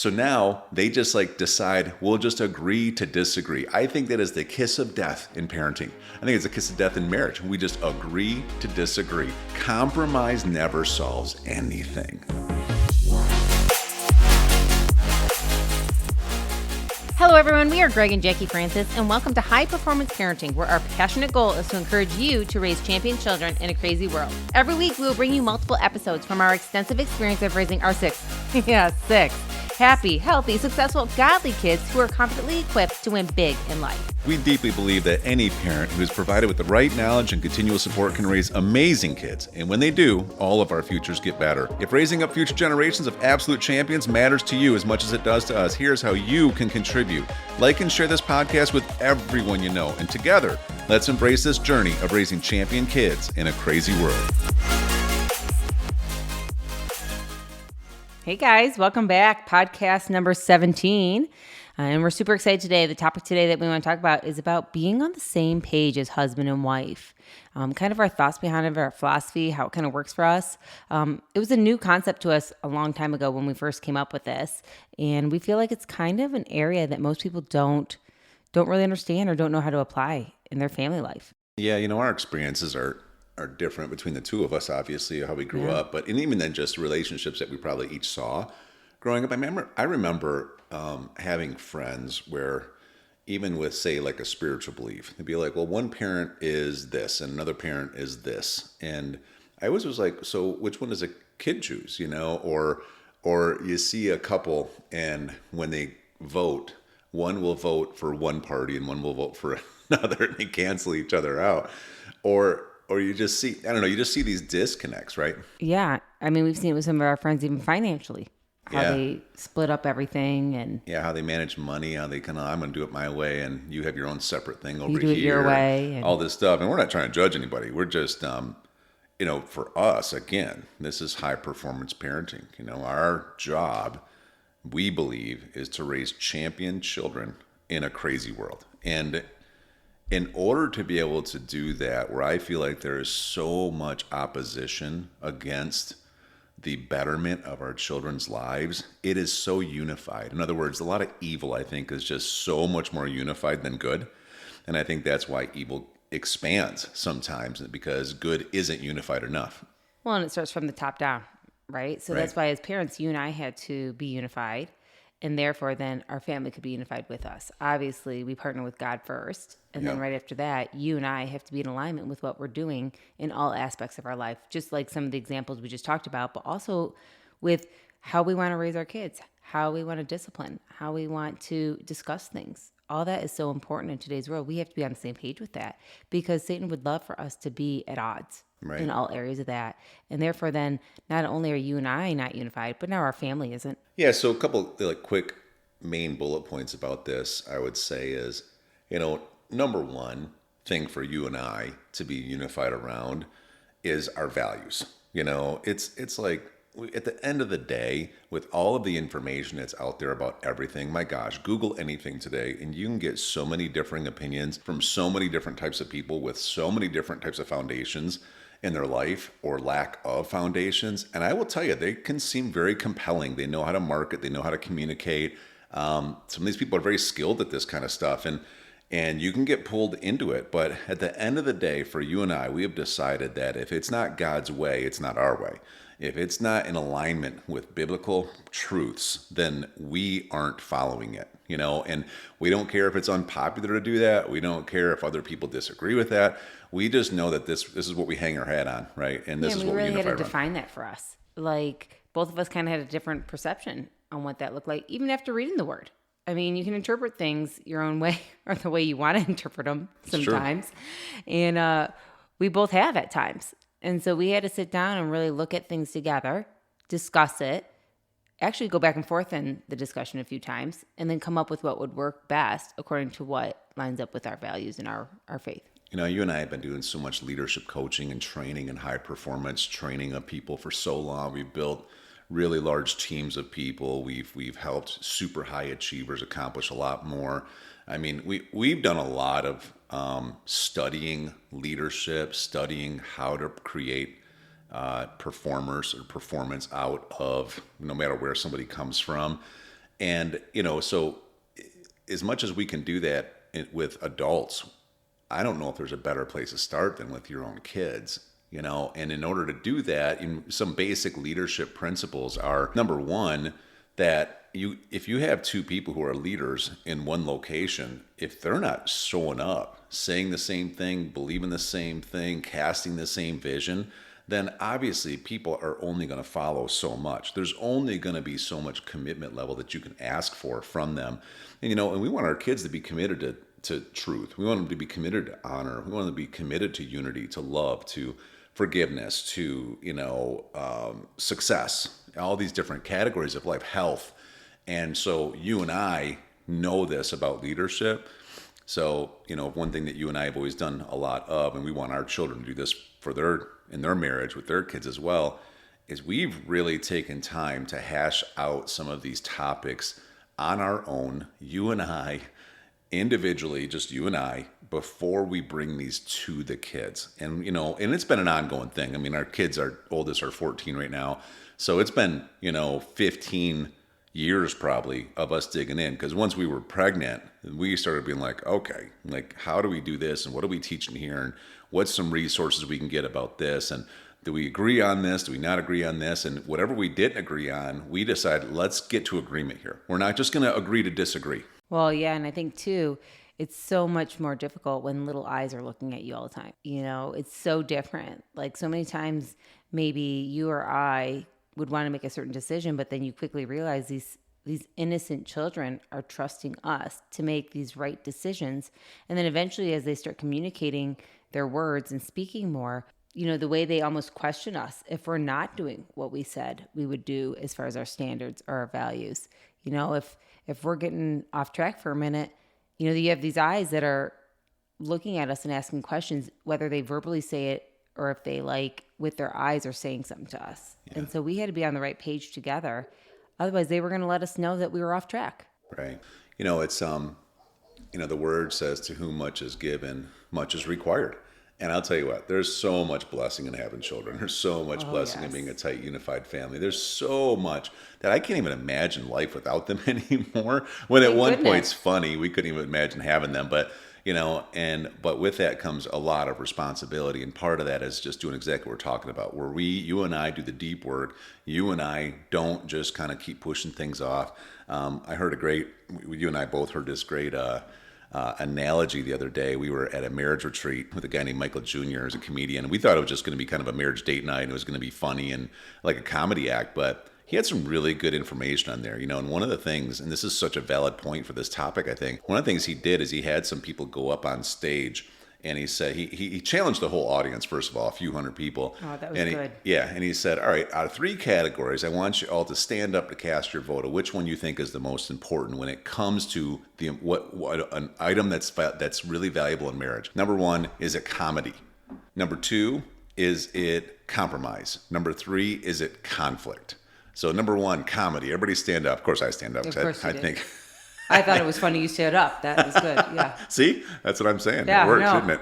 So now they just like decide, we'll just agree to disagree. I think that is the kiss of death in parenting. I think it's the kiss of death in marriage. We just agree to disagree. Compromise never solves anything. Hello, everyone. We are Greg and Jacquie Francis, and welcome to High Performance Parenting, where our passionate goal is to encourage you to raise champion children in a crazy world. Every week, we will bring you multiple episodes from our extensive experience of raising our six happy, healthy, successful, godly kids who are confidently equipped to win big in life. We deeply believe that any parent who is provided with the right knowledge and continual support can raise amazing kids. And when they do, all of our futures get better. If raising up future generations of absolute champions matters to you as much as it does to us, here's how you can contribute. Like and share this podcast with everyone you know. And together, let's embrace this journey of raising champion kids in a crazy world. Hey guys, welcome back. Podcast number 17. And we're super excited today. The topic today that we want to talk about is about being on the same page as husband and wife. Kind of our thoughts behind it, our philosophy, how it kind of works for us. It was a new concept to us a long time ago when we first came up with this. And we feel like it's kind of an area that most people don't really understand or don't know how to apply in their family life. Yeah, our experiences are different between the two of us, obviously, how we grew up, and even then just relationships that we probably each saw growing up. I remember having friends where even with, say, like a spiritual belief, they'd be like, well, one parent is this and another parent is this. And I always was like, so which one does a kid choose, or you see a couple and when they vote, one will vote for one party and one will vote for another and they cancel each other out. Or you just see, you just see these disconnects, right? Yeah. I mean, we've seen it with some of our friends, even financially, how they split up everything and how they manage money, how they I'm going to do it my way and you have your own separate thing over you do here. it your way. And all this stuff. And we're not trying to judge anybody. We're just, for us, again, this is high performance parenting. Our job, we believe, is to raise champion children in a crazy world. And in order to be able to do that, where I feel like there is so much opposition against the betterment of our children's lives, it is so unified. In other words, a lot of evil, I think, is just so much more unified than good. And I think that's why evil expands sometimes, because good isn't unified enough. Well, and it starts from the top down, right? So that's why as parents, you and I had to be unified. And therefore, then our family could be unified with us. Obviously, we partner with God first. And then right after that, you and I have to be in alignment with what we're doing in all aspects of our life. Just like some of the examples we just talked about, but also with how we want to raise our kids, how we want to discipline, how we want to discuss things. All that is so important in today's world. We have to be on the same page with that because Satan would love for us to be at odds. Right. In all areas of that. And therefore, then, not only are you and I not unified, but now our family isn't. Yeah, so a couple quick main bullet points about this, I would say is, number one thing for you and I to be unified around is our values. It's like, at the end of the day, with all of the information that's out there about everything, my gosh, Google anything today, and you can get so many differing opinions from so many different types of people with so many different types of foundations in their life or lack of foundations. And I will tell you, they can seem very compelling. They know how to market. They know how to communicate. Some of these people are very skilled at this kind of stuff, and you can get pulled into it. But at the end of the day, for you and I, we have decided that if it's not God's way, it's not our way. If it's not in alignment with biblical truths, then we aren't following it, and we don't care if it's unpopular to do that. We don't care if other people disagree with that. We just know that this is what we hang our hat on, right? And this is what we really unify had to around. define that for us. Like both of us kind of had a different perception on what that looked like, even after reading the word. I mean, you can interpret things your own way or the way you want to interpret them sometimes. And we both have at times. And so we had to sit down and really look at things together, discuss it, actually go back and forth in the discussion a few times, and then come up with what would work best according to what lines up with our values and our faith. You and I have been doing so much leadership coaching and training and high performance training of people for so long. We've built really large teams of people. We've helped super high achievers accomplish a lot more. I mean, we've done a lot of studying leadership, studying how to create performers or performance out of no matter where somebody comes from. And, so as much as we can do that with adults, I don't know if there's a better place to start than with your own kids, and in order to do that, some basic leadership principles are, number one, that if you have two people who are leaders in one location, if they're not showing up, saying the same thing, believing the same thing, casting the same vision, then obviously people are only going to follow so much. There's only going to be so much commitment level that you can ask for from them. And we want our kids to be committed to truth. We want them to be committed to honor. We want them to be committed to unity, to love, to forgiveness, to, success, all these different categories of life, health. And so you and I know this about leadership. So, one thing that you and I have always done a lot of, and we want our children to do this in their marriage with their kids as well, is we've really taken time to hash out some of these topics on our own, you and I, individually, just you and I, before we bring these to the kids. And, and it's been an ongoing thing. I mean, our kids, our oldest are 14 right now. So it's been, 15 years probably of us digging in. Because once we were pregnant, we started being like, okay, like, how do we do this? And what are we teaching here? And what's some resources we can get about this? And do we agree on this? Do we not agree on this? And whatever we didn't agree on, we decided, let's get to agreement here. We're not just going to agree to disagree. Well, yeah. And I think too, it's so much more difficult when little eyes are looking at you all the time. It's so different. Like so many times, maybe you or I would want to make a certain decision, but then you quickly realize these innocent children are trusting us to make these right decisions. And then eventually, as they start communicating their words and speaking more, the way they almost question us if we're not doing what we said we would do as far as our standards or our values. If we're getting off track for a minute, you have these eyes that are looking at us and asking questions, whether they verbally say it or if they with their eyes are saying something to us. Yeah. And so we had to be on the right page together. Otherwise, they were going to let us know that we were off track. Right. It's, the word says to whom much is given, much is required. And I'll tell you what, there's so much blessing in having children. There's so much blessing in being a tight, unified family. There's so much that I can't even imagine life without them anymore. When at one point, it's funny, we couldn't even imagine having them. But, but with that comes a lot of responsibility. And part of that is just doing exactly what we're talking about, where you and I do the deep work. You and I don't just kind of keep pushing things off. I heard you and I both heard this great analogy the other day. We were at a marriage retreat with a guy named Michael Jr. as a comedian. We thought it was just going to be kind of a marriage date night, and it was going to be funny and like a comedy act, but he had some really good information on there, and one of the things, and this is such a valid point for this topic, I think, one of the things he did is he had some people go up on stage. And he said, he challenged the whole audience, first of all, a few hundred people. Oh, that was good. And he said, all right, out of 3 categories, I want you all to stand up to cast your vote of which one you think is the most important when it comes to an item that's really valuable in marriage. Number 1, is it comedy? Number 2, is it compromise? Number 3, is it conflict? So number 1, comedy. Everybody stand up. Of course I stand up. Of course I think... I thought it was funny you stood up. That was good. Yeah. See? That's what I'm saying. Yeah, it works, didn't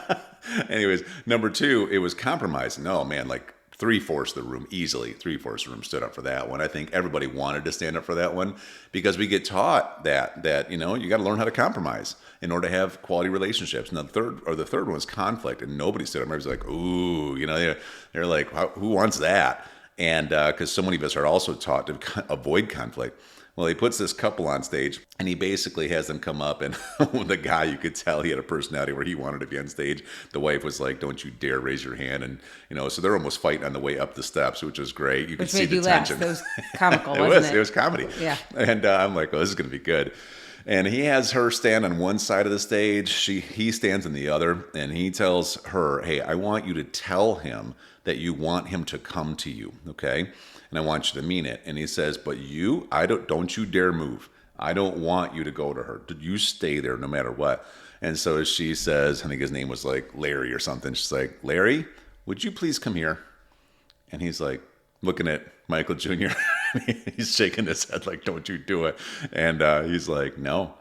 it? Anyways, number 2, it was compromise. No, man, like 3/4 of the room, easily 3/4 of the room stood up for that one. I think everybody wanted to stand up for that one because we get taught that you got to learn how to compromise in order to have quality relationships. And the third one was conflict, and nobody stood up. Everybody's like, ooh, they're like, who wants that? And because so many of us are also taught to avoid conflict. Well, he puts this couple on stage, and he basically has them come up, and the guy, you could tell he had a personality where he wanted to be on stage. The wife was like, don't you dare raise your hand. And, so they're almost fighting on the way up the steps, which was great. You could see the tension. It was comical, wasn't it? It was comedy. Yeah. And I'm like, oh, this is going to be good. And he has her stand on one side of the stage. He stands on the other, and he tells her, hey, I want you to tell him that you want him to come to you, okay? And I want you to mean it. And he says, but don't you dare move. I don't want you to go to her. You stay there no matter what. And so she says, I think his name was like Larry or something. She's like, Larry, would you please come here? And he's like looking at Michael Jr. He's shaking his head like, don't you do it. And he's like, no.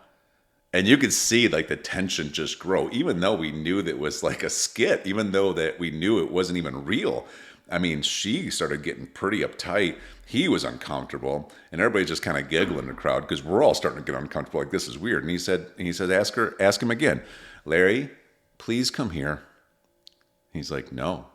And you could see like the tension just grow, even though we knew that it was like a skit, even though that we knew it wasn't even real. I mean, she started getting pretty uptight. He was uncomfortable, and everybody's just kind of giggling in the crowd because we're all starting to get uncomfortable. Like, this is weird. And he said, ask him again, Larry, please come here. He's like, no.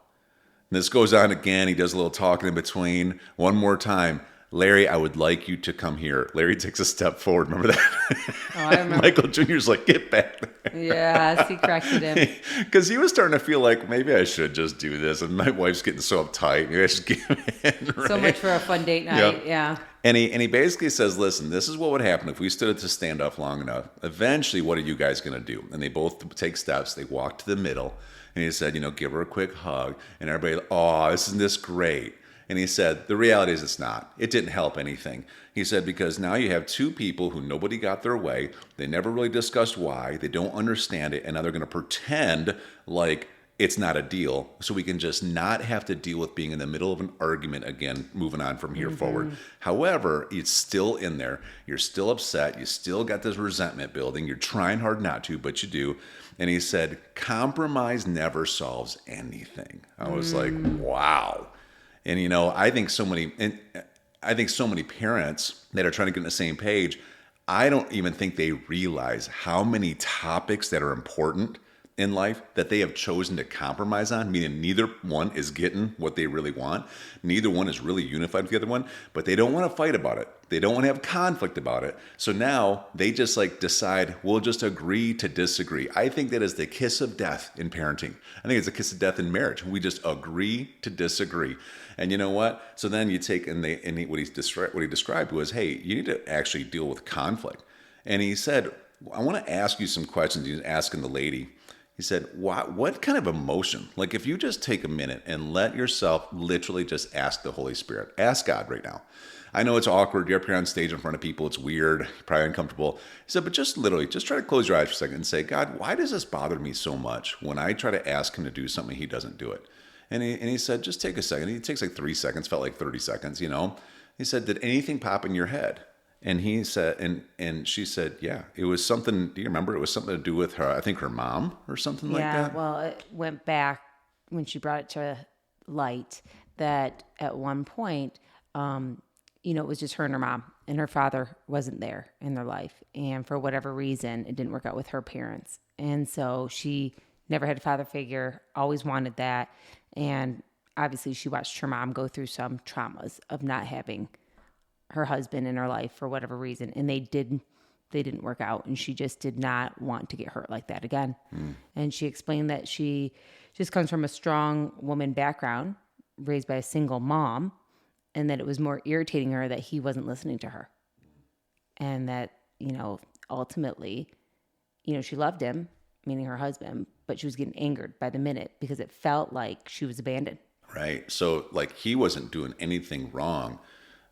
And this goes on again. He does a little talking in between. One more time. Larry, I would like you to come here. Larry takes a step forward. Remember that? Oh, I remember. Michael Jr.'s like, get back there. Yes, he corrected him. Because he was starting to feel like, maybe I should just do this. And my wife's getting so uptight. Maybe I should give in. Right? So much for a fun date night. Yep. Yeah. And he basically says, listen, this is what would happen if we stood at the standoff long enough. Eventually, what are you guys going to do? And they both take steps. They walk to the middle. And he said, give her a quick hug. And everybody, oh, isn't this great? And he said, the reality is it's not. It didn't help anything. He said, because now you have two people who nobody got their way. They never really discussed why. They don't understand it. And now they're going to pretend like it's not a deal. So we can just not have to deal with being in the middle of an argument again, moving on from here forward. However, it's still in there. You're still upset. You still got this resentment building. You're trying hard not to, but you do. And he said, compromise never solves anything. I was like, wow. And I think so many parents that are trying to get on the same page, I don't even think they realize how many topics that are important in life that they have chosen to compromise on, meaning neither one is getting what they really want. Neither one is really unified with the other one, but they don't want to fight about it. They don't want to have conflict about it. So now they just decide, we'll just agree to disagree. I think that is the kiss of death in parenting. I think it's a kiss of death in marriage. We just agree to disagree. And you know what? So then you take, what he described was, hey, you need to actually deal with conflict. And he said, I want to ask you some questions. He's asking the lady. He said, what kind of emotion? Like, if you just take a minute and let yourself literally just ask the Holy Spirit, ask God right now. I know it's awkward. You're up here on stage in front of people. It's weird. You're probably uncomfortable. He said, but just literally, just try to close your eyes for a second and say, God, why does this bother me so much when I try to ask him to do something, he doesn't do it? And he said, just take a second. It takes like 3 seconds, felt like 30 seconds, He said, did anything pop in your head? And he said, and she said, yeah, it was something. Do you remember? It was something to do with her, I think her mom or something like that. Yeah, well, it went back when she brought it to light that at one point, it was just her and her mom, and her father wasn't there in their life. And for whatever reason, it didn't work out with her parents. And so she never had a father figure, always wanted that. And obviously she watched her mom go through some traumas of not having her husband in her life for whatever reason. And they didn't work out. And she just did not want to get hurt like that again. And she explained that she just comes from a strong woman background, raised by a single mom, and that it was more irritating her that he wasn't listening to her. And that, ultimately, she loved him, meaning her husband, but she was getting angered by the minute because it felt like she was abandoned. Right. So he wasn't doing anything wrong,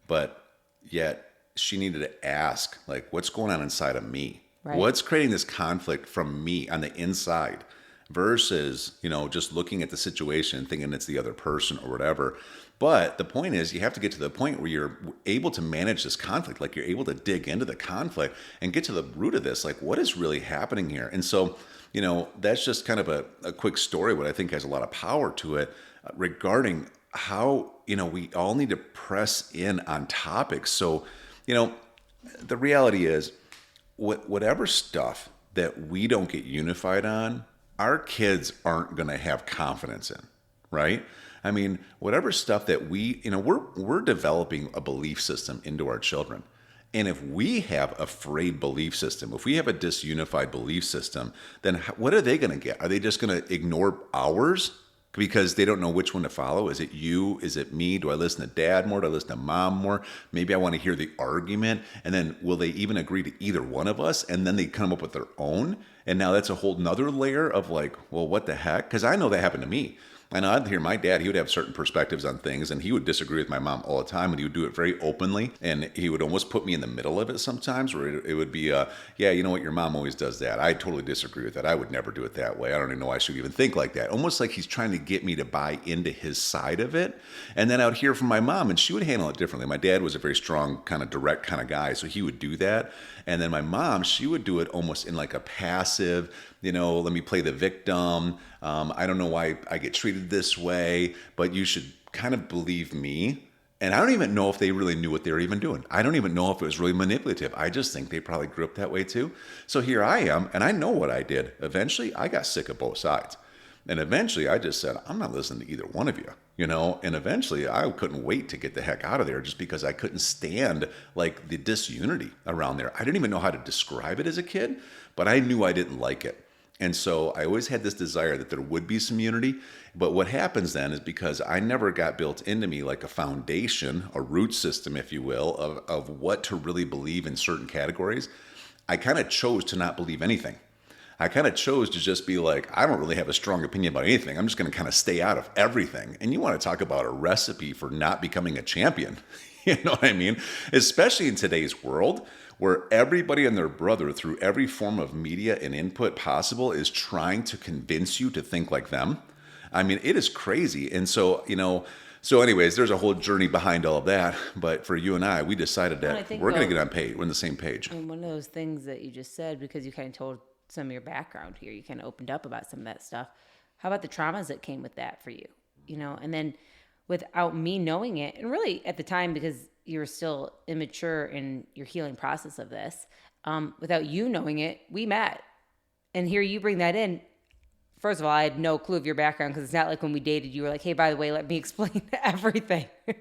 but yet she needed to ask, what's going on inside of me? Right. What's creating this conflict from me on the inside versus, just looking at the situation and thinking it's the other person or whatever. But the point is, you have to get to the point where you're able to manage this conflict, you're able to dig into the conflict and get to the root of this, what is really happening here? And so, that's just kind of a quick story, what I think has a lot of power to it regarding how, we all need to press in on topics. So, the reality is whatever stuff that we don't get unified on, our kids aren't going to have confidence in, right? I mean, whatever stuff that we're developing a belief system into our children. And if we have a frayed belief system, if we have a disunified belief system, then what are they going to get? Are they just going to ignore ours because they don't know which one to follow? Is it you? Is it me? Do I listen to dad more? Do I listen to mom more? Maybe I want to hear the argument. And then will they even agree to either one of us? And then they come up with their own. And now that's a whole nother layer of well, what the heck? Because I know that happened to me. And I'd hear my dad, he would have certain perspectives on things, and he would disagree with my mom all the time, and he would do it very openly. And he would almost put me in the middle of it sometimes, where it would be, yeah, you know what, your mom always does that. I totally disagree with that. I would never do it that way. I don't even know I should even think like that. Almost like he's trying to get me to buy into his side of it. And then I would hear from my mom, and she would handle it differently. My dad was a very strong, kind of direct kind of guy, so he would do that. And then my mom, she would do it almost in a passive, let me play the victim. I don't know why I get treated this way, but you should kind of believe me. And I don't even know if they really knew what they were even doing. I don't even know if it was really manipulative. I just think they probably grew up that way too. So here I am, and I know what I did. Eventually, I got sick of both sides. And eventually, I just said, I'm not listening to either one of you, And eventually, I couldn't wait to get the heck out of there just because I couldn't stand, like, the disunity around there. I didn't even know how to describe it as a kid, but I knew I didn't like it. And so I always had this desire that there would be some unity. But what happens then is because I never got built into me like a foundation, a root system, if you will, of what to really believe in certain categories, I kind of chose to not believe anything. I kind of chose to just be like, I don't really have a strong opinion about anything. I'm just going to kind of stay out of everything. And you want to talk about a recipe for not becoming a champion. You know what I mean? Especially in today's world, where everybody and their brother, through every form of media and input possible, is trying to convince you to think like them. I mean, it is crazy. And so, so anyways, there's a whole journey behind all of that. But for you and I, we decided that we're going to get on page. We're on the same page. And one of those things that you just said, because you kind of told some of your background here, you kind of opened up about some of that stuff. How about the traumas that came with that for you? And then without me knowing it, and really at the time, because you were still immature in your healing process of this, without you knowing it, we met. And here you bring that in. First of all, I had no clue of your background, because it's not like when we dated, you were like, hey, by the way, let me explain everything. No.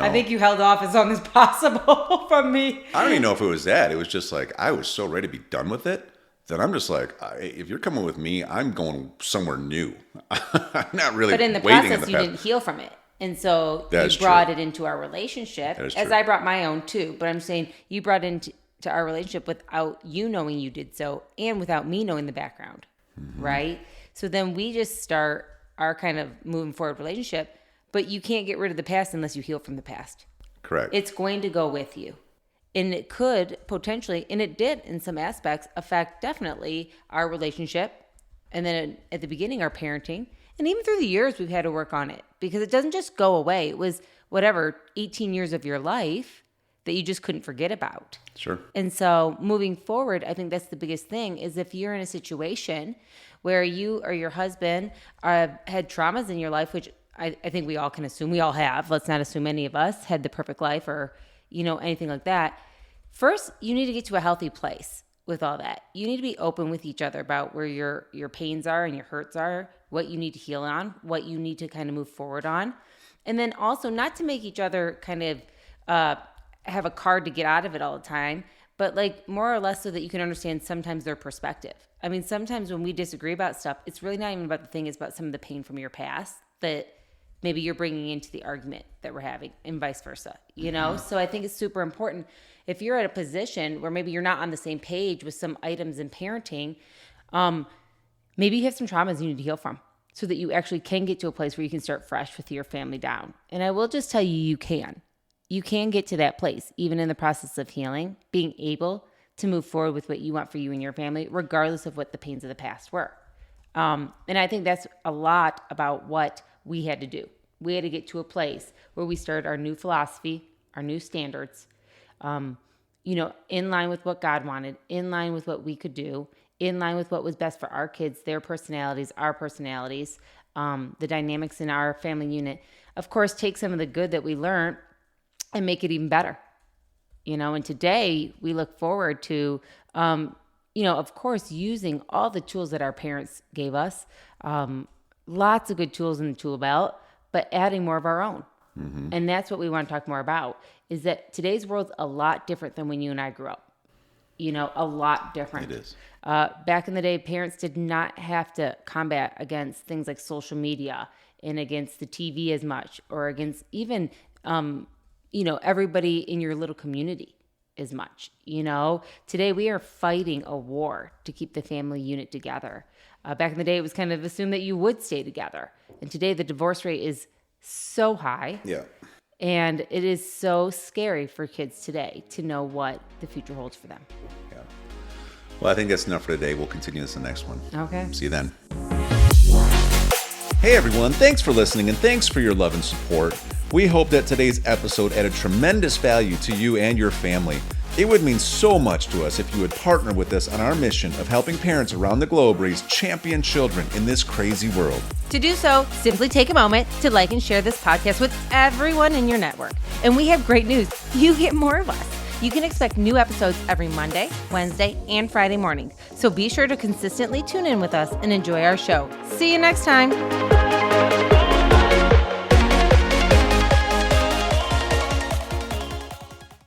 I think you held off as long as possible from me. I don't even know if it was that. It was just like, I was so ready to be done with it that I'm just like, if you're coming with me, I'm going somewhere new. I'm not really. But in the process, you didn't heal from it. And so you brought it into our relationship, as I brought my own too. But I'm saying you brought into our relationship without you knowing you did so, and without me knowing the background, right? So then we just start our kind of moving forward relationship, but you can't get rid of the past unless you heal from the past. Correct. It's going to go with you. And it could potentially, and it did in some aspects, affect definitely our relationship. And then at the beginning, our parenting. And even through the years, we've had to work on it, because it doesn't just go away. It was 18 years of your life that you just couldn't forget about. Sure. And so moving forward, I think that's the biggest thing, is if you're in a situation where you or your husband had traumas in your life, which I think we all can assume we all have. Let's not assume any of us had the perfect life or, anything like that. First, you need to get to a healthy place with all that. You need to be open with each other about where your pains are and your hurts are, what you need to heal on, what you need to kind of move forward on. And then also not to make each other kind of have a card to get out of it all the time, but like more or less so that you can understand sometimes their perspective. I mean, sometimes when we disagree about stuff, it's really not even about the thing, it's about some of the pain from your past that maybe you're bringing into the argument that we're having, and vice versa, So I think it's super important. If you're at a position where maybe you're not on the same page with some items in parenting, maybe you have some traumas you need to heal from, so that you actually can get to a place where you can start fresh with your family down. And I will just tell you, you can. You can get to that place, even in the process of healing, being able to move forward with what you want for you and your family, regardless of what the pains of the past were. And I think that's a lot about what we had to do. We had to get to a place where we started our new philosophy, our new standards, in line with what God wanted, in line with what we could do, in line with what was best for our kids, their personalities, our personalities, the dynamics in our family unit. Of course, take some of the good that we learned and make it even better. And today we look forward to, of course, using all the tools that our parents gave us, lots of good tools in the tool belt, but adding more of our own. Mm-hmm. And that's what we want to talk more about, is that today's world's a lot different than when you and I grew up. A lot different. It is. Back in the day, parents did not have to combat against things like social media and against the TV as much, or against even, everybody in your little community as much. Today we are fighting a war to keep the family unit together. Back in the day, it was kind of assumed that you would stay together. And today the divorce rate is so high. Yeah. And it is so scary for kids today to know what the future holds for them. Yeah. Well, I think that's enough for today. We'll continue this in the next one. Okay. See you then. Hey, everyone. Thanks for listening, and thanks for your love and support. We hope that today's episode added tremendous value to you and your family. It would mean so much to us if you would partner with us on our mission of helping parents around the globe raise champion children in this crazy world. To do so, simply take a moment to like and share this podcast with everyone in your network. And we have great news. You get more of us. You can expect new episodes every Monday, Wednesday, and Friday mornings. So be sure to consistently tune in with us and enjoy our show. See you next time.